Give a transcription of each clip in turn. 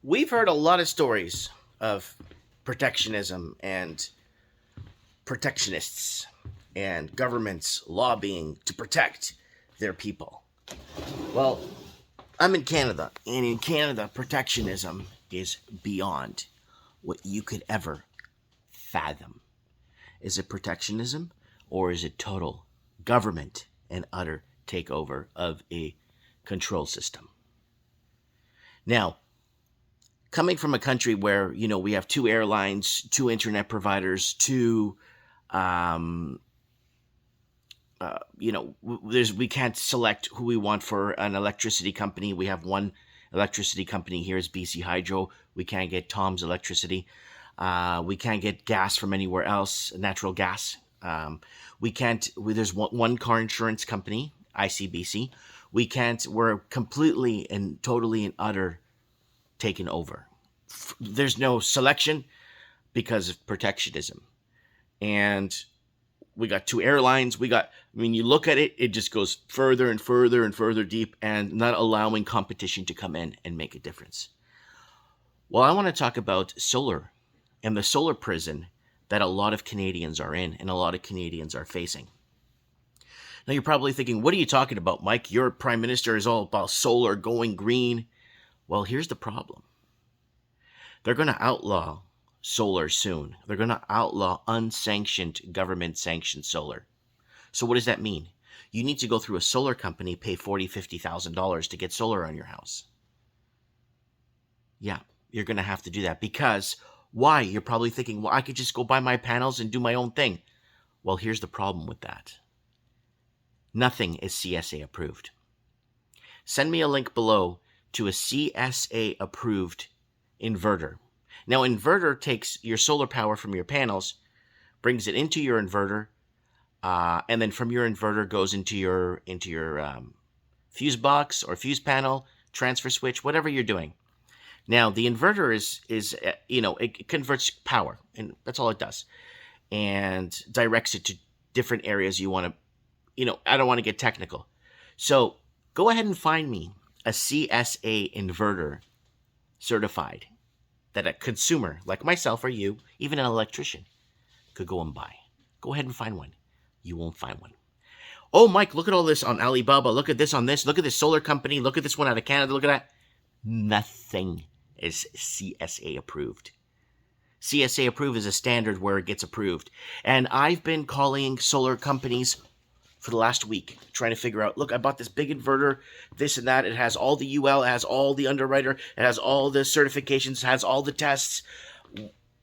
We've heard a lot of stories of protectionism and protectionists and governments lobbying to protect their people. Well, I'm in Canada, and in Canada, protectionism is beyond what you could ever fathom. Is it protectionism or is it total government and utter takeover of a control system? Now, coming from a country where we have two airlines, two internet providers, two um, we can't select who we want for an electricity company. We have one electricity company here is BC Hydro. We can't get Tom's Electricity. We can't get gas from anywhere else, natural gas. We can't. There's one car insurance company, ICBC. We can't. We're completely and totally and utter taken over. There's no selection because of protectionism, and we got two airlines. You look at it, it just goes further and further and further deep and not allowing competition to come in and make a difference. Well, I want to talk about solar and the solar prison that a lot of Canadians are in and a lot of Canadians are facing. Now, you're probably thinking, what are you talking about, Mike? Your prime minister is all about solar going green. Well, here's the problem. They're going to outlaw solar soon. They're going to outlaw unsanctioned, government-sanctioned solar. So what does that mean? You need to go through a solar company, pay $40,000, $50,000 to get solar on your house. Yeah, you're going to have to do that because why? You're probably thinking, well, I could just go buy my panels and do my own thing. Well, here's the problem with that. Nothing is CSA approved. Send me a link below to a CSA approved inverter. Now, inverter takes your solar power from your panels, brings it into your inverter, and then from your inverter goes into your fuse box or fuse panel, transfer switch, whatever you're doing. Now, the inverter is it converts power, and that's all it does, and directs it to different areas you want to. I don't want to get technical, so go ahead and find me a CSA inverter certified that a consumer like myself or you, even an electrician, could go and buy. Go ahead and find one. You won't find one. Oh, Mike, look at all this on Alibaba. Look at this on this. Look at this solar company. Look at this one out of Canada. Look at that. Nothing is CSA approved. CSA approved is a standard where it gets approved. And I've been calling solar companies for the last week, trying to figure out, look, I bought this big inverter, this and that. It has all the UL, it has all the underwriter, it has all the certifications, it has all the tests.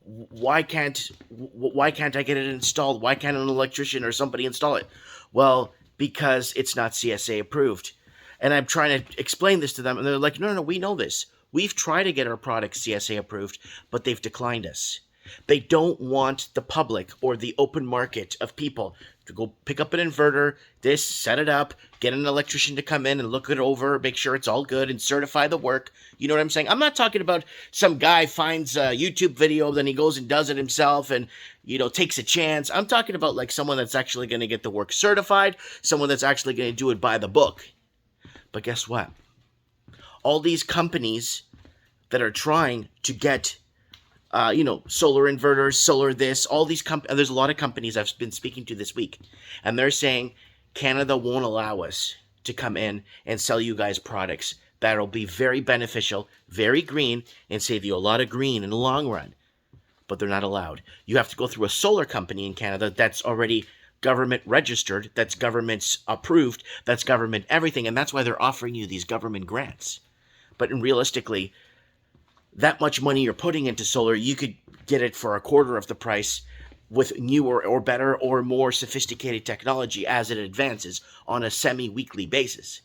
Why can't I get it installed? Why can't an electrician or somebody install it? Well, because it's not CSA approved. And I'm trying to explain this to them, and they're like, no, we know this. We've tried to get our product CSA approved, but they've declined us. They don't want the public or the open market of people to go pick up an inverter, set it up, get an electrician to come in and look it over, make sure it's all good, and certify the work. You know what I'm saying? I'm not talking about some guy finds a YouTube video, then he goes and does it himself and, takes a chance. I'm talking about like someone that's actually going to get the work certified, someone that's actually going to do it by the book. But guess what? All these companies that are trying to get solar inverters, solar this, all these there's a lot of companies I've been speaking to this week, and they're saying Canada won't allow us to come in and sell you guys products that'll be very beneficial, very green, and save you a lot of green in the long run. But they're not allowed. You have to go through a solar company in Canada that's already government registered, that's government approved, that's government everything, and that's why they're offering you these government grants. But realistically, that much money you're putting into solar, you could get it for a quarter of the price with newer or better or more sophisticated technology as it advances on a semi-weekly basis,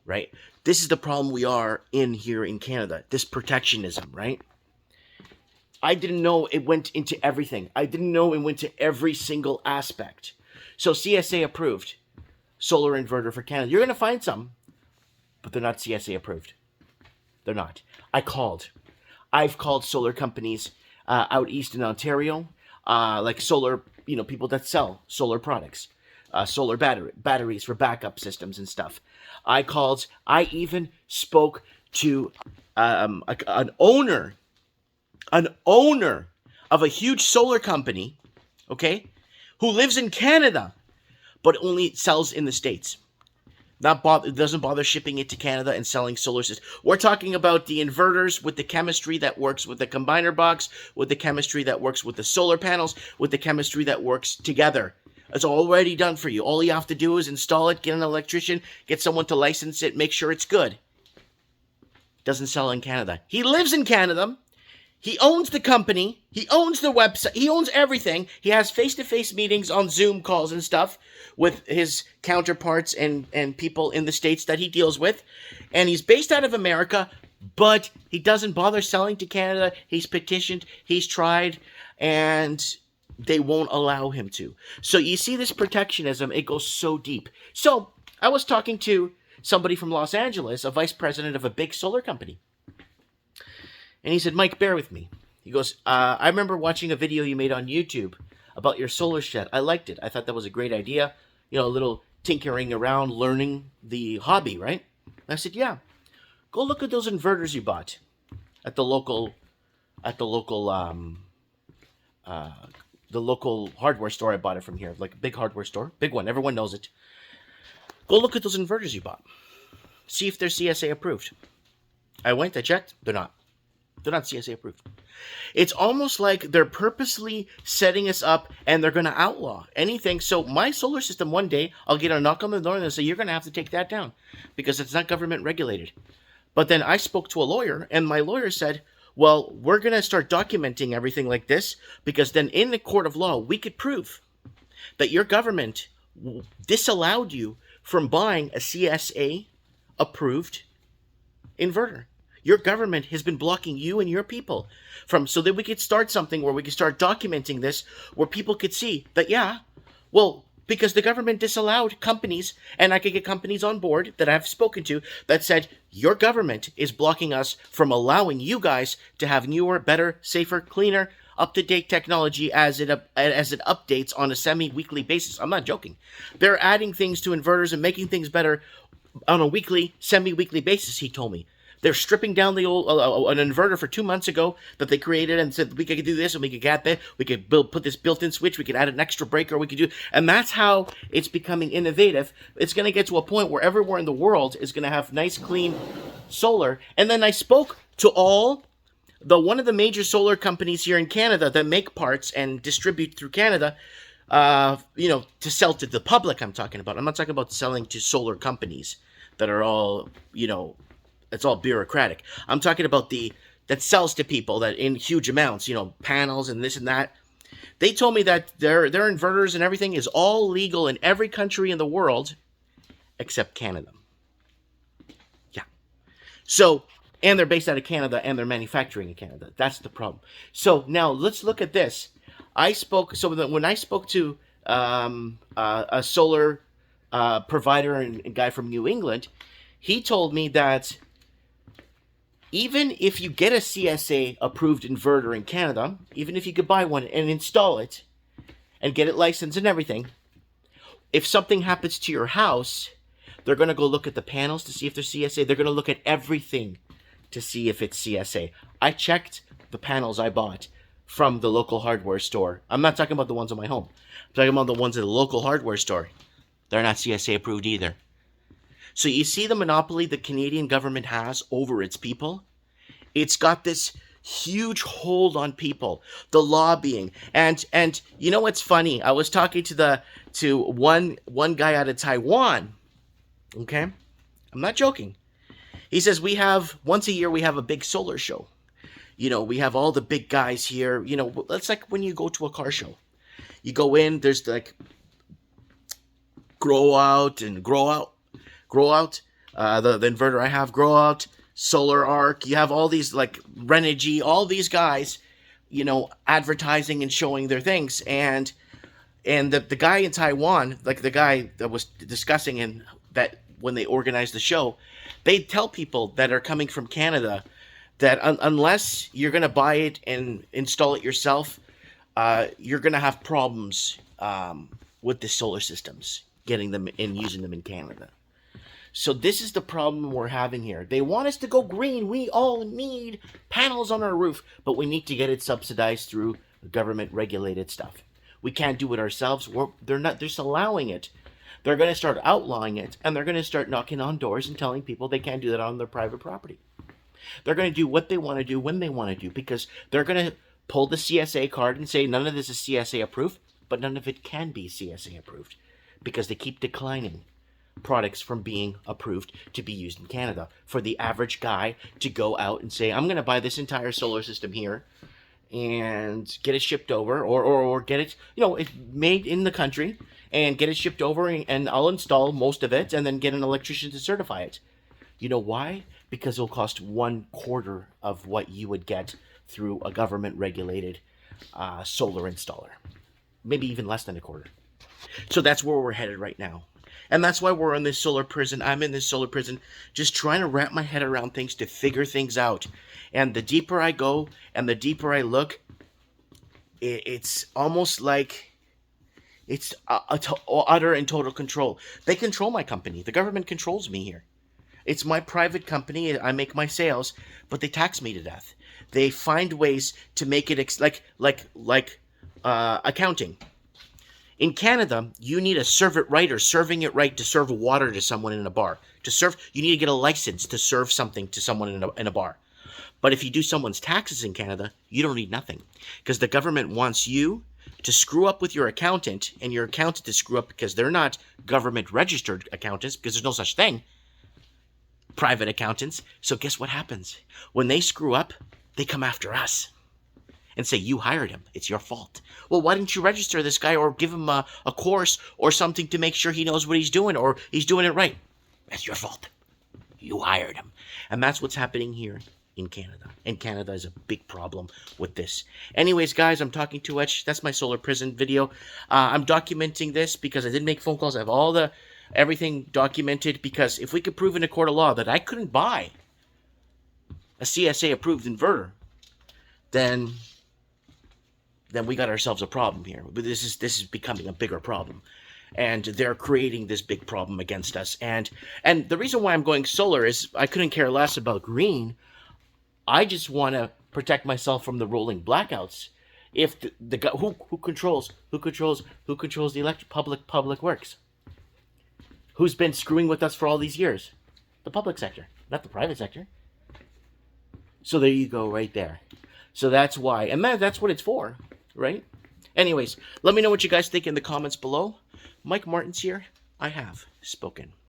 right? This is the problem we are in here in Canada, this protectionism, right? I didn't know it went into everything. I didn't know it went to every single aspect. So CSA approved solar inverter for Canada. You're going to find some, but they're not CSA approved. They're not. I've called solar companies out east in Ontario, like solar, people that sell solar products, solar batteries for backup systems and stuff. I even spoke to an owner of a huge solar company, okay, who lives in Canada, but only sells in the States. Doesn't bother shipping it to Canada and selling solar systems. We're talking about the inverters with the chemistry that works with the combiner box, with the chemistry that works with the solar panels, with the chemistry that works together. It's already done for you. All you have to do is install it, get an electrician, get someone to license it, make sure it's good. Doesn't sell in Canada. He lives in Canada. He owns the company. He owns the website. He owns everything. He has face-to-face meetings on Zoom calls and stuff with his counterparts and people in the States that he deals with. And he's based out of America, but he doesn't bother selling to Canada. He's petitioned. He's tried. And they won't allow him to. So you see this protectionism. It goes so deep. So I was talking to somebody from Los Angeles, a vice president of a big solar company. And he said, Mike, bear with me. He goes, I remember watching a video you made on YouTube about your solar shed. I liked it. I thought that was a great idea. You know, a little tinkering around, learning the hobby, right? And I said, yeah. Go look at those inverters you bought at the local hardware store. I bought it from here, like a big hardware store, big one. Everyone knows it. Go look at those inverters you bought. See if they're CSA approved. I went, I checked. They're not. They're not CSA approved. It's almost like they're purposely setting us up and they're going to outlaw anything. So my solar system, one day, I'll get a knock on the door and they'll say, you're going to have to take that down because it's not government regulated. But then I spoke to a lawyer and my lawyer said, well, we're going to start documenting everything like this because then in the court of law, we could prove that your government disallowed you from buying a CSA approved inverter. Your government has been blocking you and your people from, so that we could start something where we could start documenting this, where people could see that, yeah, well, because the government disallowed companies, and I could get companies on board that I've spoken to that said, your government is blocking us from allowing you guys to have newer, better, safer, cleaner, up-to-date technology as it updates on a semi-weekly basis. I'm not joking. They're adding things to inverters and making things better on a weekly, semi-weekly basis, he told me. They're stripping down the old an inverter for 2 months ago that they created and said we could do this and we could get that. We could put this built-in switch. We could add an extra breaker. We could do, and that's how it's becoming innovative. It's going to get to a point where everywhere in the world is going to have nice, clean solar. And then I spoke to one of the major solar companies here in Canada that make parts and distribute through Canada. To sell to the public. I'm talking about. I'm not talking about selling to solar companies that are all it's all bureaucratic. I'm talking about that sells to people that in huge amounts, panels and this and that. They told me that their inverters and everything is all legal in every country in the world except Canada. Yeah. So, and they're based out of Canada and they're manufacturing in Canada. That's the problem. So now let's look at this. When I spoke to a solar provider and guy from New England, he told me that even if you get a CSA approved inverter in Canada, even if you could buy one and install it and get it licensed and everything, if something happens to your house, they're going to go look at the panels to see if they're CSA. They're going to look at everything to see if it's CSA. I checked the panels I bought from the local hardware store. I'm not talking about the ones on my home. I'm talking about the ones at the local hardware store. They're not CSA approved either. So you see the monopoly the Canadian government has over its people? It's got this huge hold on people, the lobbying. And you know what's funny? I was talking to one guy out of Taiwan. Okay? I'm not joking. He says once a year we have a big solar show. We have all the big guys here. It's like when you go to a car show. You go in, there's like Grow Out, the inverter I have, Grow Out, Solar Arc. You have all these like Renogy, all these guys, advertising and showing their things. And the guy in Taiwan, like the guy that was discussing and that when they organized the show, they tell people that are coming from Canada that unless you're going to buy it and install it yourself, you're going to have problems with the solar systems, getting them and using them in Canada. So this is the problem we're having here. They want us to go green. We all need panels on our roof, but we need to get it subsidized through government regulated stuff. We can't do it ourselves. They're not just allowing it. They're going to start outlawing it, and they're going to start knocking on doors and telling people they can't do that on their private property. They're going to do what they want to do when they want to do, because they're going to pull the CSA card and say none of this is CSA approved, but none of it can be CSA approved because they keep declining products from being approved to be used in Canada. For the average guy to go out and say, I'm going to buy this entire solar system here and get it shipped over, or get it, it's made in the country, and get it shipped over, and I'll install most of it and then get an electrician to certify it. You know why? Because it'll cost 1/4 of what you would get through a government regulated solar installer. Maybe even less than 1/4. So that's where we're headed right now. And that's why we're in this solar prison. I'm in this solar prison, just trying to wrap my head around things, to figure things out. And the deeper I go and the deeper I look, it's almost like it's utter and total control. They control my company. The government controls me here. It's my private company. I make my sales, but they tax me to death. They find ways to make it like accounting. In Canada, you need a serve it right or serving it right to serve water to someone in a bar. You need to get a license to serve something to someone in a bar. But if you do someone's taxes in Canada, you don't need nothing, because the government wants you to screw up with your accountant, and your accountant to screw up because they're not government registered accountants, because there's no such thing. Private accountants. So guess what happens? When they screw up, they come after us and say, you hired him. It's your fault. Well, why didn't you register this guy or give him a course or something to make sure he knows what he's doing or he's doing it right? That's your fault. You hired him. And that's what's happening here in Canada. And Canada is a big problem with this. Anyways, guys, I'm talking too much. That's my solar prison video. I'm documenting this because I did make phone calls. I have everything documented, because if we could prove in a court of law that I couldn't buy a CSA approved inverter, then we got ourselves a problem here. But this is becoming a bigger problem, and they're creating this big problem against us. And the reason why I'm going solar is I couldn't care less about green. I just want to protect myself from the rolling blackouts. If the guy who controls the public works, who's been screwing with us for all these years? The public sector, not the private sector. So there you go, right there. So that's why, and that's what it's for. Right? Anyways, let me know what you guys think in the comments below. Mike Martins here. I have spoken.